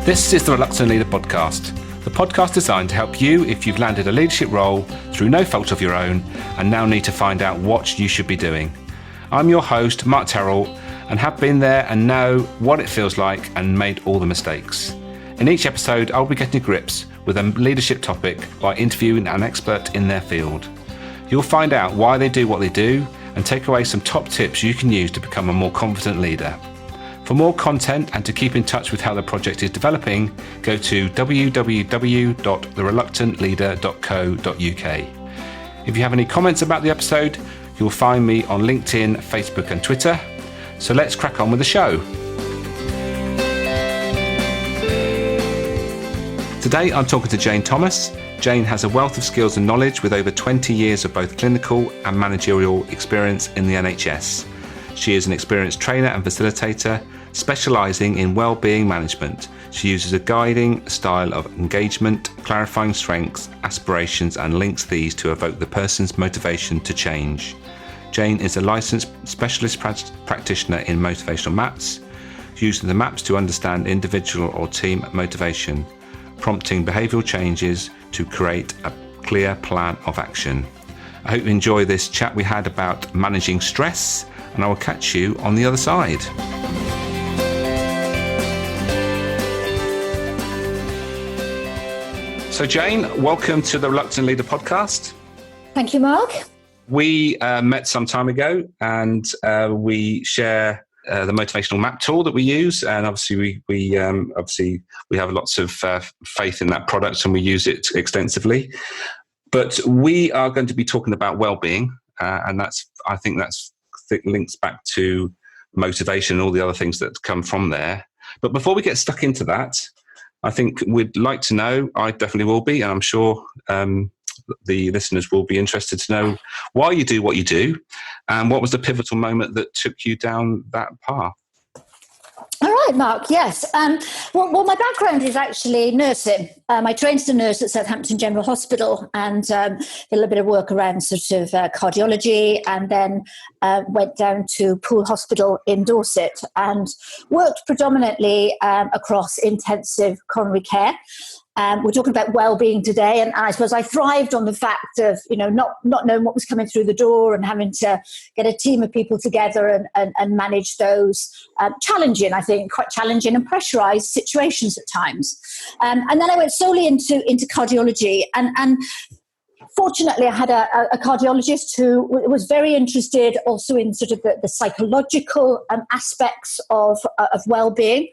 This is the Reluctant Leader podcast, the podcast designed to help you if you've landed a leadership role through no fault of your own and now need to find out what you should be doing. I'm your host, Mark Terrell, and have been there and know what it feels like and made all the mistakes. In each episode, I'll be getting to grips with a leadership topic by interviewing an expert in their field. You'll find out why they do what they do and take away some top tips you can use to become a more confident leader. For more content and to keep in touch with how the project is developing, go to www.thereluctantleader.co.uk. If you have any comments about the episode, you'll find me on LinkedIn, Facebook and Twitter. So let's crack on with the show. Today I'm talking to Jane Thomas. Jane has a wealth of skills and knowledge with over 20 years of both clinical and managerial experience in the NHS. She is an experienced trainer and facilitator, specialising in wellbeing management. She uses a guiding style of engagement, clarifying strengths, aspirations, and links these to evoke the person's motivation to change. Jane is a licensed specialist practitioner in motivational maps, using the maps to understand individual or team motivation, prompting behavioural changes to create a clear plan of action. I hope you enjoy this chat we had about managing stress, and I will catch you on the other side. So Jane, welcome to the Reluctant Leader podcast. Thank you, Mark. We met some time ago and we share the motivational map tool that we use, and obviously we have lots of faith in that product and we use it extensively. But we are going to be talking about well-being, and I think that links back to motivation and all the other things that come from there. But before we get stuck into that, I think we'd like to know, I definitely will be, and I'm sure the listeners will be interested to know why you do what you do and what was the pivotal moment that took you down that path. All right, Mark, yes. Well, my background is actually nursing. I trained as a nurse at Southampton General Hospital and did a little bit of work around sort of cardiology, and then went down to Poole Hospital in Dorset and worked predominantly across intensive coronary care. We're talking about well-being today, and I suppose I thrived on the fact of, not knowing what was coming through the door and having to get a team of people together and manage those challenging, I think, quite challenging and pressurised situations at times. And then I went solely into cardiology, and fortunately, I had a cardiologist who was very interested also in sort of the psychological aspects of well-being,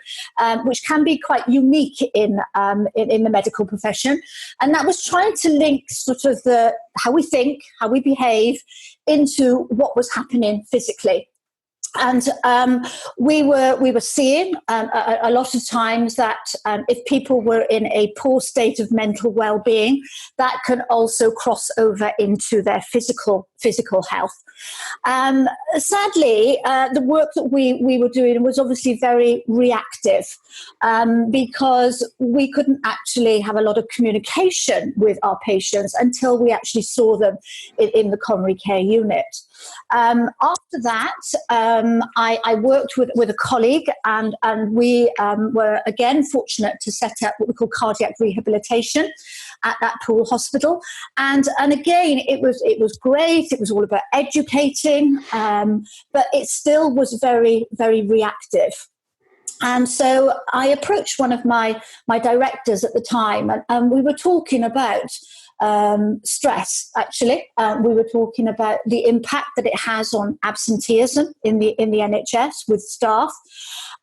which can be quite unique in the medical profession. And that was trying to link sort of how we think, how we behave into what was happening physically. And we were seeing a lot of times that if people were in a poor state of mental well-being, that can also cross over into their physical health. Sadly, the work that we were doing was obviously very reactive, because we couldn't actually have a lot of communication with our patients until we actually saw them in the coronary care unit. After that, I worked with a colleague, and we were again fortunate to set up what we call cardiac rehabilitation at that Poole Hospital. And again, it was great. It was all about educating, but it still was very, very reactive. And so I approached one of my directors at the time, and we were talking about stress, actually. We were talking about the impact that it has on absenteeism in the NHS with staff.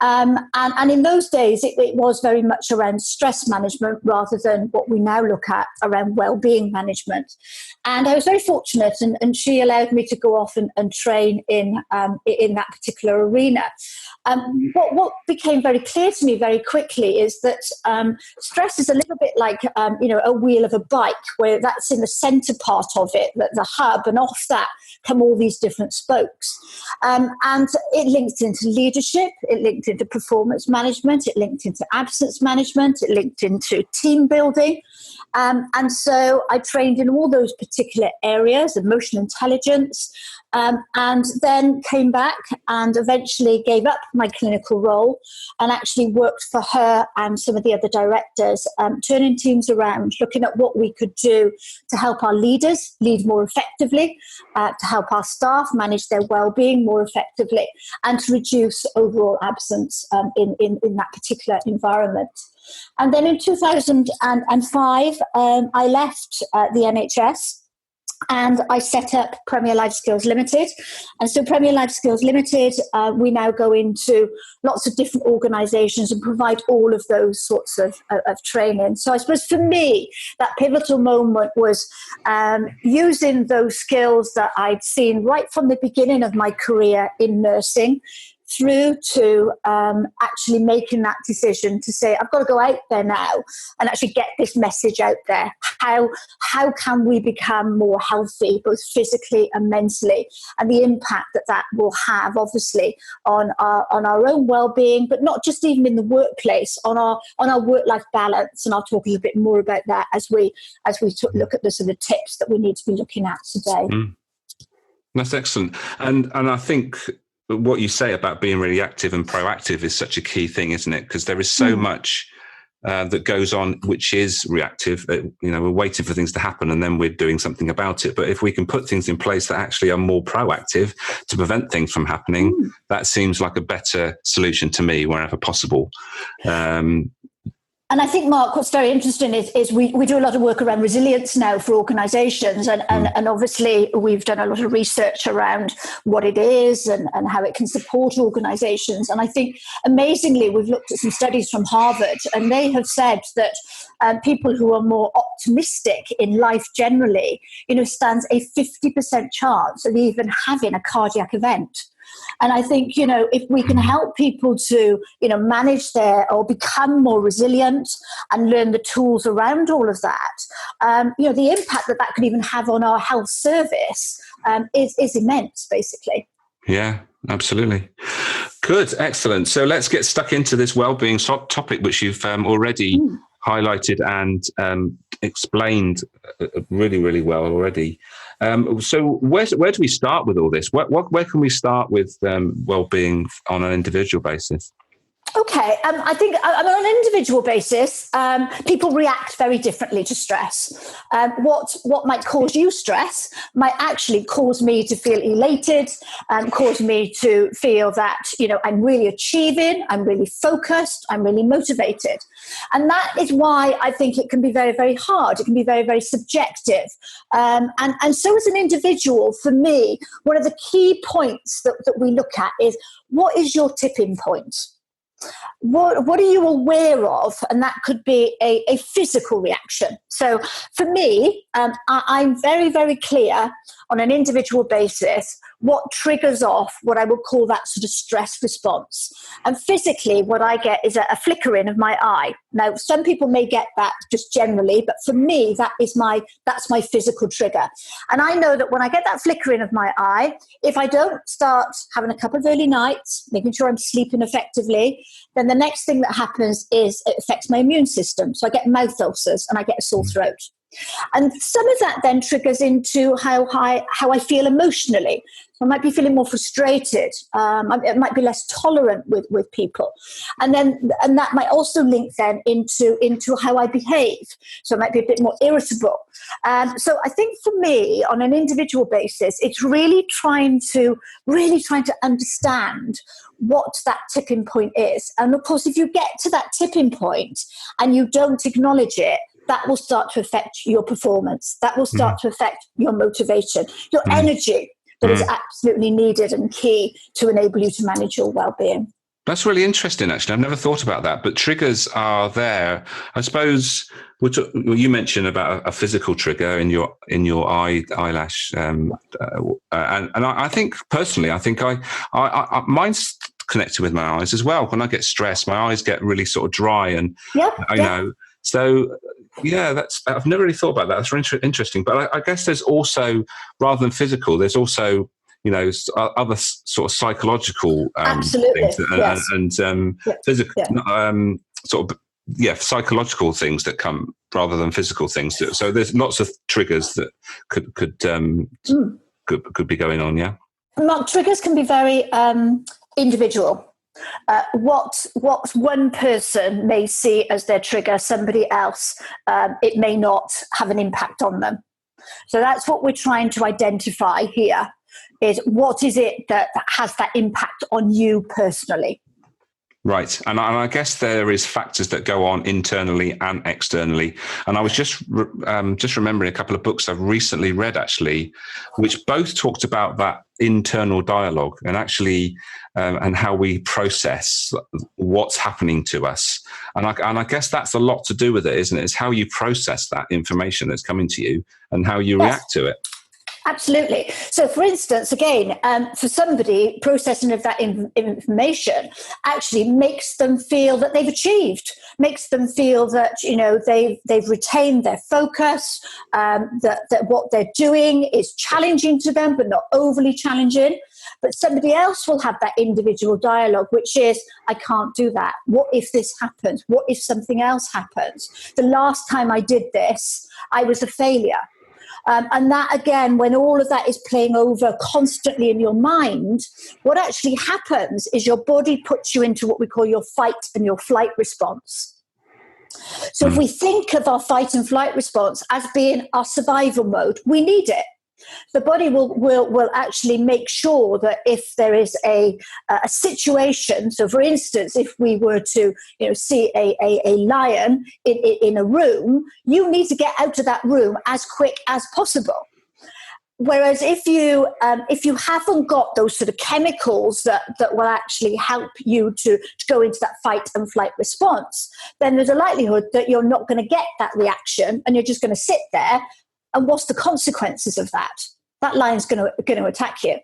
And in those days, it was very much around stress management rather than what we now look at around well-being management. And I was very fortunate, and she allowed me to go off and train in that particular arena. What became very clear to me very quickly is that stress is a little bit like a wheel of a bike where that's in the center part of it, the hub, and off that come all these different spokes. And it linked into leadership, it linked into performance management, it linked into absence management, it linked into team building. And so I trained in all those particular areas, emotional intelligence, and then came back and eventually gave up my clinical role and actually worked for her and some of the other directors, turning teams around, looking at what we could do to help our leaders lead more effectively, to help our staff manage their well-being more effectively, and to reduce overall absence in that particular environment. And then in 2005, I left the NHS and I set up Premier Life Skills Limited. And so Premier Life Skills Limited, we now go into lots of different organisations and provide all of those sorts of training. So I suppose for me, that pivotal moment was using those skills that I'd seen right from the beginning of my career in nursing, through to actually making that decision to say, I've got to go out there now and actually get this message out there. How can we become more healthy, both physically and mentally, and the impact that will have, obviously, on our own well-being, but not just even in the workplace, on our work-life balance. And I'll talk a little bit more about that as we look at the sort of tips that we need to be looking at today. That's excellent. And I think what you say about being really active and proactive is such a key thing, isn't it? Because there is so much that goes on which is reactive. We're waiting for things to happen and then we're doing something about it. But if we can put things in place that actually are more proactive to prevent things from happening, that seems like a better solution to me wherever possible. And I think, Mark, what's very interesting is we do a lot of work around resilience now for organisations. And obviously, we've done a lot of research around what it is and how it can support organisations. And I think, amazingly, we've looked at some studies from Harvard, and they have said that people who are more optimistic in life generally, stands a 50% chance of even having a cardiac event. And I think, if we can help people to, manage or become more resilient and learn the tools around all of that, the impact that could even have on our health service is immense, basically. Yeah, absolutely. Good. Excellent. So let's get stuck into this wellbeing topic, which you've already highlighted and explained really, really well already. So where do we start with all this? Where can we start with well-being on an individual basis? Okay, I think on an individual basis, people react very differently to stress. What might cause you stress might actually cause me to feel elated, cause me to feel that, I'm really achieving, I'm really focused, I'm really motivated. And that is why I think it can be very, very hard. It can be very, very subjective. And so as an individual, for me, one of the key points that we look at is, what is your tipping point? What are you aware of? And that could be a physical reaction. So for me, I'm very, very clear on an individual basis what triggers off what I would call that sort of stress response. And physically, what I get is a flickering of my eye. Now, some people may get that just generally, but for me, that's my physical trigger. And I know that when I get that flickering of my eye, if I don't start having a couple of early nights, making sure I'm sleeping effectively, then the next thing that happens is it affects my immune system. So I get mouth ulcers and I get a sore throat. And some of that then triggers into how I feel emotionally. So I might be feeling more frustrated. It might be less tolerant with people. And that might also link then into how I behave. So I might be a bit more irritable. So I think for me, on an individual basis, it's really trying to understand what that tipping point is. And of course, if you get to that tipping point and you don't acknowledge it, that will start to affect your performance. That will start to affect your motivation, your energy that is absolutely needed and key to enable you to manage your well-being. That's really interesting, actually. I've never thought about that, but triggers are there. I suppose you mentioned about a physical trigger in your eyelash, and I think personally, I mine's connected with my eyes as well. When I get stressed, my eyes get really sort of dry, and I know. So yeah, I've never really thought about that. That's interesting. But I guess there's also, rather than physical, there's also, other sort of psychological Absolutely. things Yes. and physical, sort of, psychological things that come rather than physical things. So there's lots of triggers that could be going on. Yeah. Mark, triggers can be very individual. What one person may see as their trigger, somebody else, it may not have an impact on them. So that's what we're trying to identify here, is what is it that has that impact on you personally. Right. And I guess there is factors that go on internally and externally. And I was just remembering a couple of books I've recently read, actually, which both talked about that internal dialogue and actually and how we process what's happening to us. And I guess that's a lot to do with it, isn't it? It's how you process that information that's coming to you and how you react to it. Absolutely. So, for instance, again, for somebody, processing of that information actually makes them feel that they've achieved, makes them feel that they've retained their focus, that what they're doing is challenging to them, but not overly challenging. But somebody else will have that individual dialogue, which is, I can't do that. What if this happens? What if something else happens? The last time I did this, I was a failure. And that, again, when all of that is playing over constantly in your mind, what actually happens is your body puts you into what we call your fight and your flight response. So if we think of our fight and flight response as being our survival mode, we need it. The body will actually make sure that if there is a situation, so for instance, if we were to see a lion in a room, you need to get out of that room as quick as possible. Whereas if you haven't got those sort of chemicals that will actually help you to go into that fight and flight response, then there's a likelihood that you're not going to get that reaction and you're just going to sit there. And what's the consequences of that? That lion's going to attack you.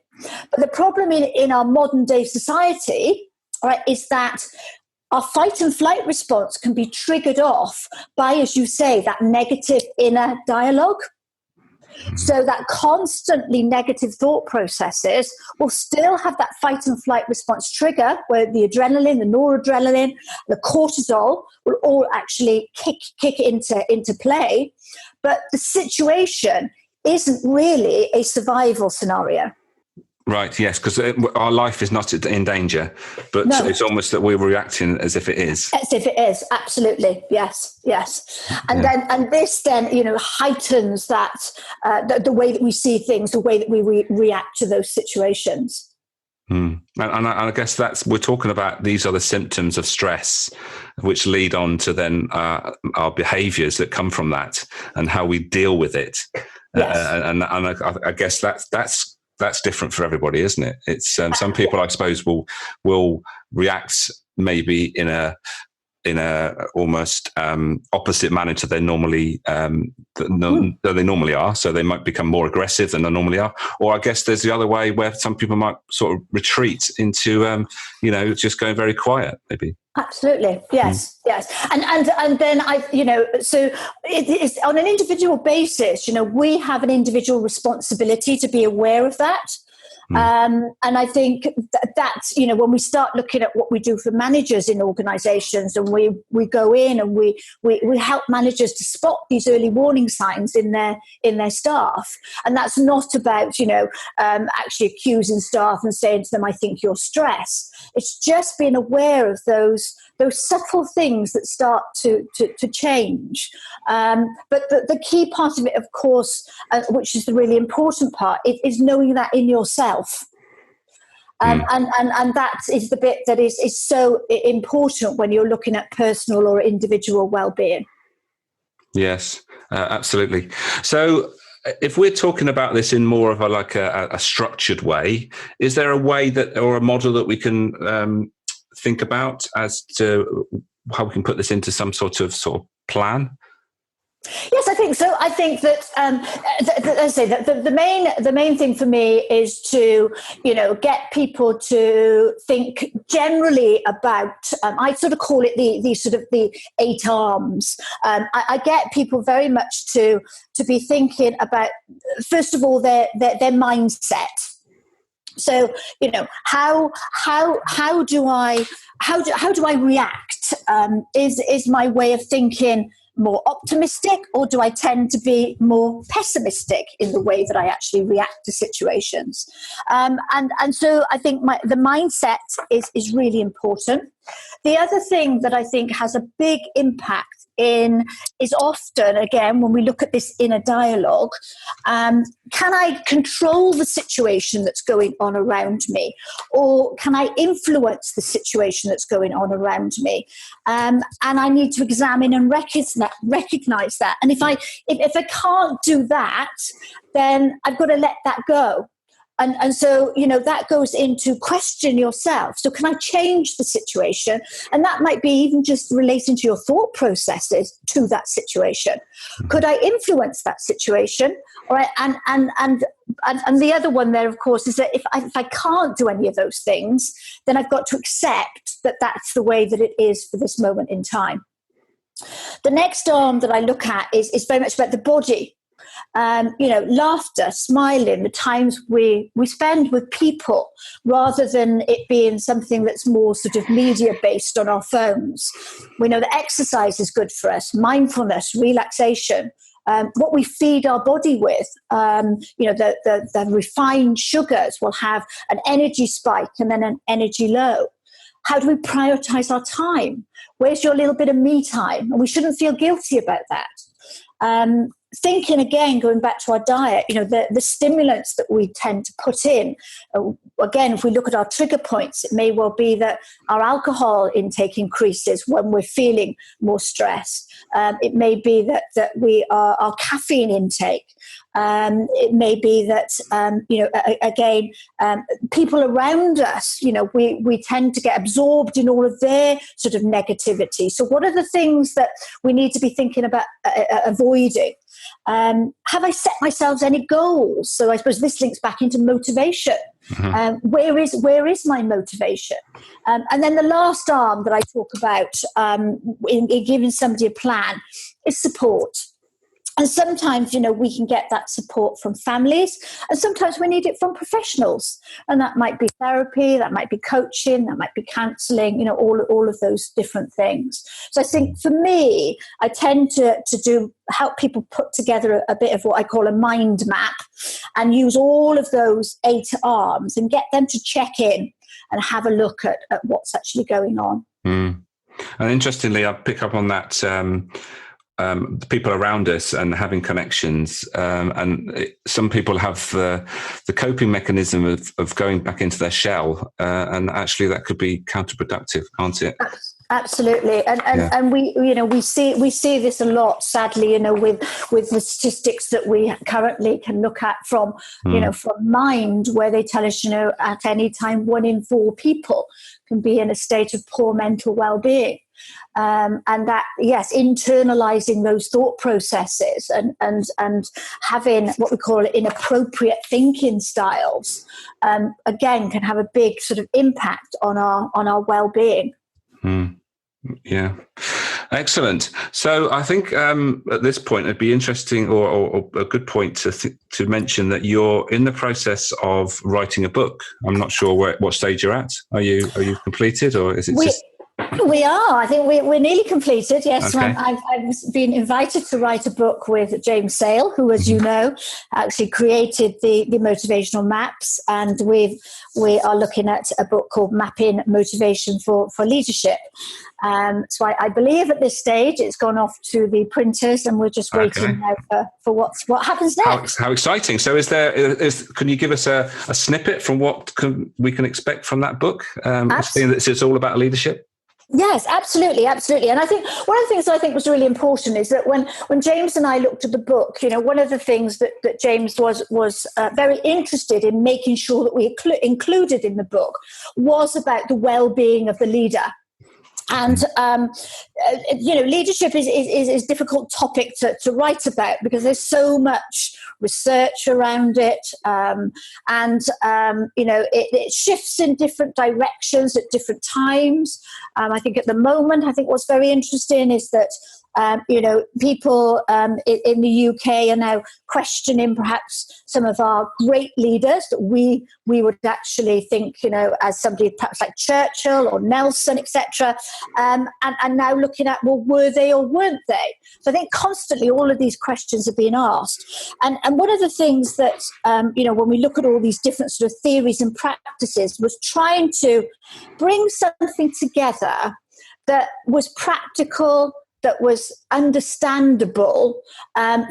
But the problem in our modern day society, right, is that our fight and flight response can be triggered off by, as you say, that negative inner dialogue. So that constantly negative thought processes will still have that fight and flight response trigger, where the adrenaline, the noradrenaline, the cortisol will all actually kick into play. But the situation isn't really a survival scenario. Right, yes, because our life is not in danger, but No. It's almost that we're reacting as if it is. As if it is, absolutely, yes. And this heightens that the way that we see things, the way that we react to those situations. And I guess we're talking about, these are the symptoms of stress, which lead on to then our behaviours that come from that and how we deal with it. Yes. And I guess that's different for everybody, isn't it? It's some people, I suppose, will react maybe in a almost opposite manner to they normally are. So they might become more aggressive than they normally are. Or I guess there's the other way where some people might sort of retreat into just going very quiet, maybe. Absolutely, yes. And then so it is on an individual basis. We have an individual responsibility to be aware of that. And I think that's, when we start looking at what we do for managers in organizations, and we go in and we help managers to spot these early warning signs in their staff. And that's not about, actually accusing staff and saying to them, I think you're stressed. It's just being aware of those subtle things that start to change. But the key part of it, of course, which is the really important part, is knowing that in yourself. And that is the bit that is so important when you're looking at personal or individual well-being. Yes, absolutely. So if we're talking about this in more of a structured way, is there a way that, or a model that we can think about as to how we can put this into some sort of plan? Yes, I think so. I think that, as I say, that the main thing for me is to, get people to think generally about. I sort of call it the 8 arms. I get people very much to be thinking about, first of all, their mindset. So, how do I react? Is my way of thinking more optimistic, or do I tend to be more pessimistic in the way that I actually react to situations? And so I think the mindset is really important. The other thing that I think has a big impact is often, again, when we look at this inner dialogue, can I control the situation that's going on around me, or can I influence the situation that's going on around me? And I need to examine and recognize that. And if I can't do that, then I've got to let that go. And so, that goes into question yourself. So can I change the situation? And that might be even just relating to your thought processes to that situation. Could I influence that situation? All right. And the other one there, of course, is that if I can't do any of those things, then I've got to accept that that's the way that it is for this moment in time. The next arm that I look at is very much about the body. Laughter, smiling, the times we spend with people, rather than it being something that's more sort of media based on our phones. We know that exercise is good for us, mindfulness, relaxation, what we feed our body with. The refined sugars will have an energy spike and then an energy low. How do we prioritize our time? Where's your little bit of me time? And we shouldn't feel guilty about that. Thinking again, going back to our diet, the stimulants that we tend to put in. Again, if we look at our trigger points, it may well be that our alcohol intake increases when we're feeling more stressed. It may be that our caffeine intake. It may be that people around us, we tend to get absorbed in all of their sort of negativity. So, what are the things that we need to be thinking about avoiding? Have I set myself any goals? So I suppose this links back into motivation. Mm-hmm. Where is my motivation? And then the last arm that I talk about in giving somebody a plan is support. And sometimes, we can get that support from families, and sometimes we need it from professionals. And that might be therapy, that might be coaching, that might be counselling, all of those different things. So I think for me, I tend to help people put together a bit of what I call a mind map, and use all of those 8 arms and get them to check in and have a look at what's actually going on. Mm. And interestingly, I pick up on that. The people around us and having connections, some people have the coping mechanism of going back into their shell, and actually that could be counterproductive, can't it? Absolutely, and we see this a lot, sadly, with the statistics that we currently can look at from from Mind, where they tell us at any time 1 in 4 people can be in a state of poor mental well-being. And that, yes, internalizing those thought processes and having what we call inappropriate thinking styles, again, can have a big sort of impact on our well-being. Mm. Yeah. Excellent. So I think at this point it'd be interesting or a good point to mention that you're in the process of writing a book. I'm not sure what stage you're at. Are you completed, or is it just... We are. I think we're nearly completed. Yes, okay. I've been invited to write a book with James Sale, who, as you know, actually created the motivational maps, and we are looking at a book called Mapping Motivation for Leadership. So I believe at this stage it's gone off to the printers, and we're just waiting now for what happens next. How exciting! So can you give us a snippet from what we can expect from that book? Seeing that it's all about leadership. Yes, absolutely. And I think one of the things I think was really important is that when James and I looked at the book, one of the things that James was very interested in making sure that we included in the book was about the well-being of the leader. And, leadership is a difficult topic to write about because there's so much research around it. It shifts in different directions at different times. I think at the moment, what's very interesting is that people in the UK are now questioning perhaps some of our great leaders that we would actually think, as somebody perhaps like Churchill or Nelson, etc. And now looking at, well, were they or weren't they? So I think constantly all of these questions are being asked. And one of the things that, when we look at all these different sort of theories and practices was trying to bring something together that was practical, that was understandable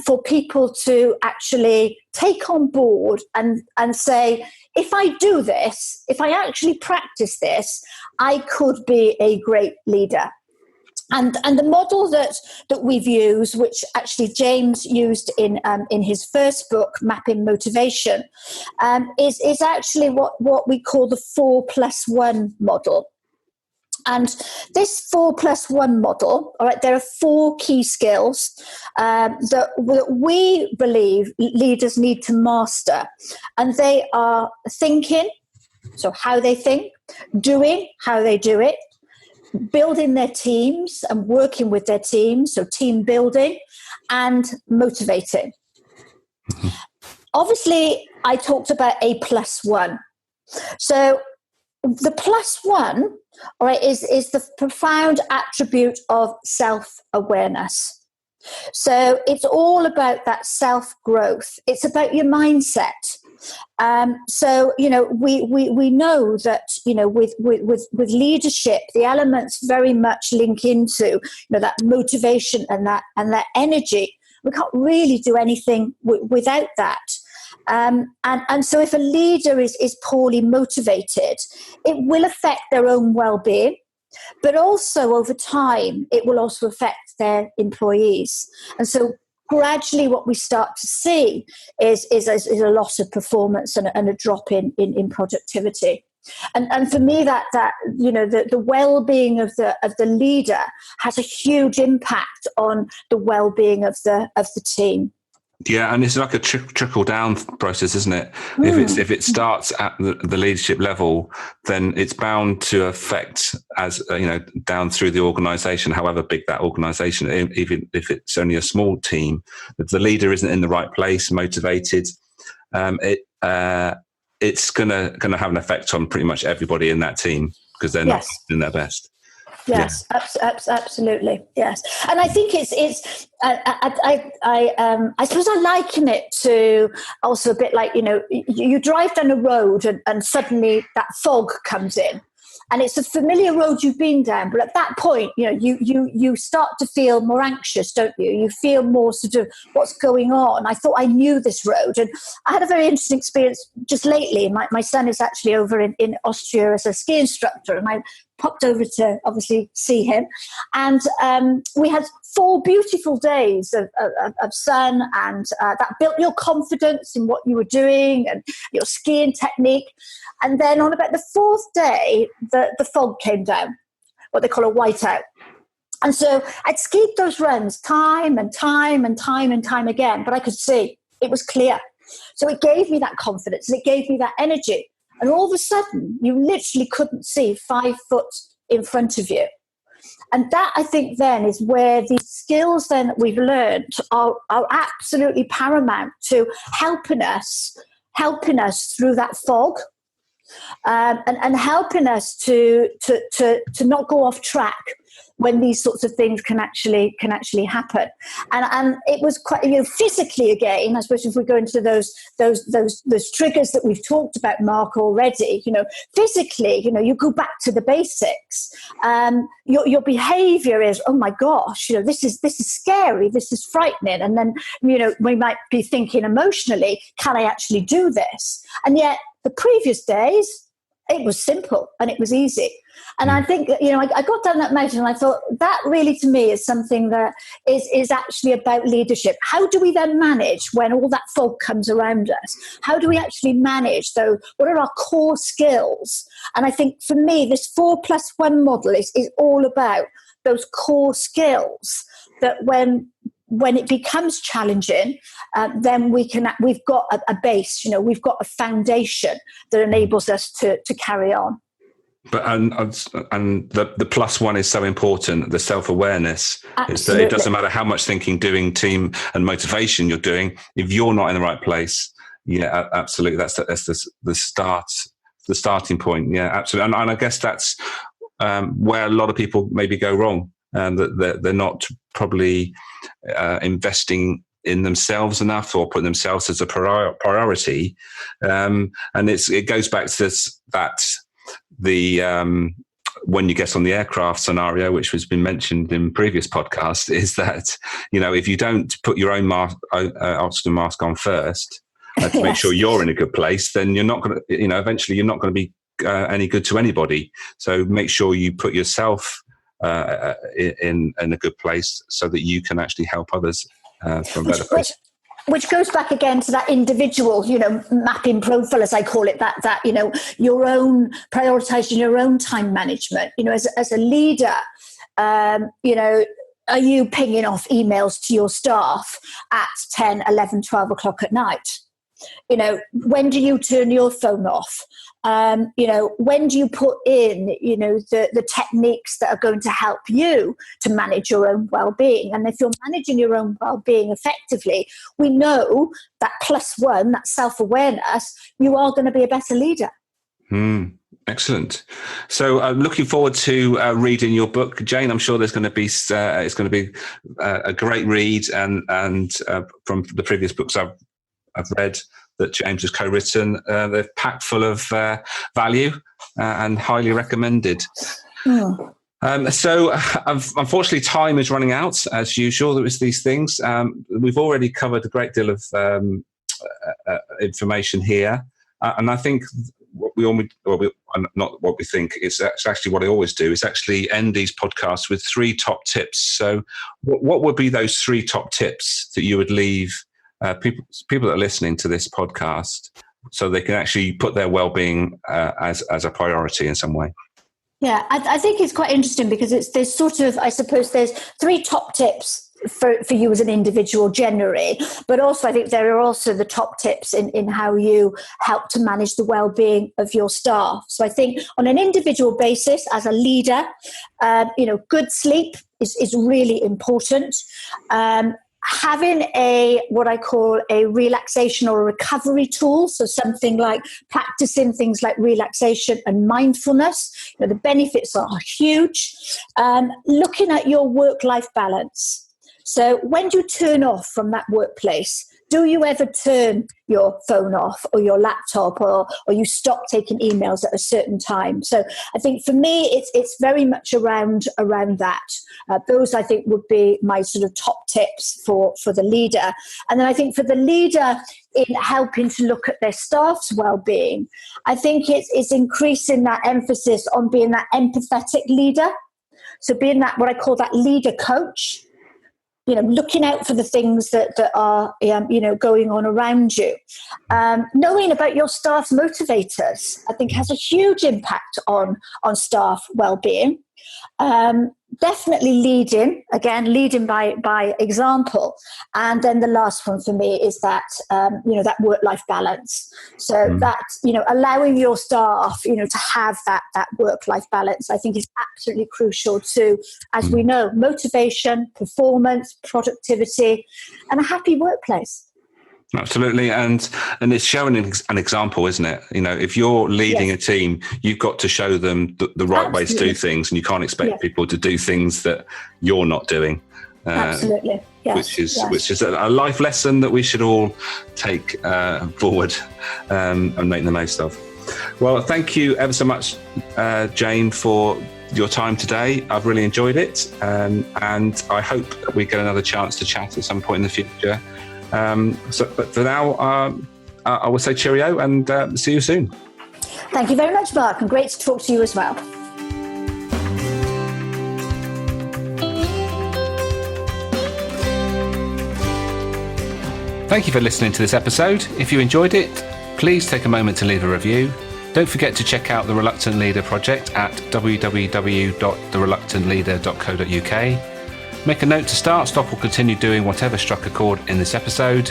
for people to actually take on board and say, if I do this, if I actually practice this, I could be a great leader. And the model that we've used, which actually James used in his first book, Mapping Motivation, is actually what we call the 4+1 model. And this 4+1 model, all right, there are 4 key skills that we believe leaders need to master. And they are thinking, so how they think, doing, how they do it, building their teams and working with their teams, so team building, and motivating. Obviously, I talked about a +1. So the +1, all right, is the profound attribute of self-awareness. So it's all about that self-growth. It's about your mindset. We know that, with leadership, the elements very much link into, that motivation and that energy. We can't really do anything without that. And so if a leader is poorly motivated, it will affect their own well-being, but also over time, it will also affect their employees. And so gradually what we start to see is a loss of performance and a drop in productivity. And for me, that the well-being of the leader has a huge impact on the well-being of the team. Yeah, and it's like a trickle down process, isn't it? If it starts at the leadership level, then it's bound to affect down through the organisation, however big that organisation, even if it's only a small team. If the leader isn't in the right place, motivated, it's gonna have an effect on pretty much everybody in that team because they're not doing their best. Yes, yeah. Absolutely. Yes. And I think I suppose I liken it to also a bit like, you drive down a road and suddenly that fog comes in. And it's a familiar road you've been down, but at that point, you start to feel more anxious, don't you? You feel more sort of what's going on. I thought I knew this road, and I had a very interesting experience just lately. My son is actually over in Austria as a ski instructor, and I popped over to obviously see him, and we had 4 beautiful days of sun, and that built your confidence in what you were doing and your skiing technique. And then on about the 4th day, the fog came down, what they call a whiteout. And so I'd skied those runs time and time again, but I could see it was clear. So it gave me that confidence, and it gave me that energy. And all of a sudden, you literally couldn't see 5 foot in front of you. And that, I think, then is where these skills then that we've learned are absolutely paramount to helping us through that fog, and helping us to not go off track when these sorts of things can actually happen. And it was quite, physically, again, I suppose if we go into those triggers that we've talked about, Mark, already, physically, you go back to the basics. Your behavior is, oh my gosh, this is scary, this is frightening. And then, we might be thinking emotionally, can I actually do this? And yet the previous days, it was simple and it was easy. And I think, I got down that mountain and I thought that really to me is something that is actually about leadership. How do we then manage when all that fog comes around us? How do we actually manage those? What are our core skills? And I think for me, this 4+1 model is all about those core skills that when it becomes challenging, then we've got a base, we've got a foundation that enables us to carry on. But and the +1 is so important. The self-awareness is that it doesn't matter how much thinking, doing, team, and motivation you're doing. If you're not in the right place, yeah, absolutely, that's the starting point. Yeah, absolutely. And I guess that's where a lot of people maybe go wrong, and that they're not probably investing in themselves enough or putting themselves as a priority. And it goes back to when you get on the aircraft scenario, which has been mentioned in previous podcasts, is that, if you don't put your own oxygen mask on first to make sure you're in a good place, then you're not going to, eventually you're not going to be any good to anybody. So make sure you put yourself in a good place so that you can actually help others from a better place. Which goes back again to that individual, mapping profile, as I call it, that your own prioritizing your own time management. As a leader, are you pinging off emails to your staff at 10, 11, 12 o'clock at night? When do you turn your phone off? When do you put in, the techniques that are going to help you to manage your own well-being? And if you're managing your own well-being effectively, we know that +1, that self-awareness, you are going to be a better leader. Excellent. So looking forward to reading your book, Jane. I'm sure there's going to be it's going to be a great read, and from the previous books I've read that James has co-written, they're packed full of value and highly recommended. So unfortunately, time is running out, as usual. There is these things. We've already covered a great deal of information here, and I think not what we think, it's actually what I always do, is actually end these podcasts with 3 top tips. So what would be those 3 top tips that you would leave people that are listening to this podcast so they can actually put their well-being as a priority in some way? Yeah, I think it's quite interesting because there's 3 top tips for you as an individual generally, but also I think there are also the top tips in how you help to manage the well-being of your staff. So I think on an individual basis, as a leader, good sleep is really important. Having what I call a relaxation or a recovery tool, so something like practicing things like relaxation and mindfulness, the benefits are huge. Looking at your work-life balance. So when do you turn off from that workplace? Do you ever turn your phone off or your laptop, or you stop taking emails at a certain time? So I think for me, it's very much around that. Those I think would be my sort of top tips for the leader. And then I think for the leader in helping to look at their staff's well-being, I think it's increasing that emphasis on being that empathetic leader. So being that, what I call that leader coach, looking out for the things that are, going on around you. Knowing about your staff's motivators, I think, has a huge impact on staff well-being. Definitely leading by example. And then the last one for me is that, that work-life balance. So that, allowing your staff, to have that work-life balance, I think is absolutely crucial to, as we know, motivation, performance, productivity, and a happy workplace. Absolutely. And it's showing an example, isn't it? If you're leading a team, you've got to show them the right way to do things, and you can't expect people to do things that you're not doing. Absolutely. Yes. Which is a life lesson that we should all take forward and make the most of. Well, thank you ever so much, Jane, for your time today. I've really enjoyed it, and I hope that we get another chance to chat at some point in the future. But for now, I will say cheerio and see you soon. Thank you very much, Mark, and great to talk to you as well. Thank you for listening to this episode. If you enjoyed it, please take a moment to leave a review. Don't forget to check out the Reluctant Leader project at www.thereluctantleader.co.uk. Make a note to start, stop or continue doing whatever struck a chord in this episode.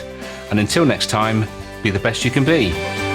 And until next time, be the best you can be.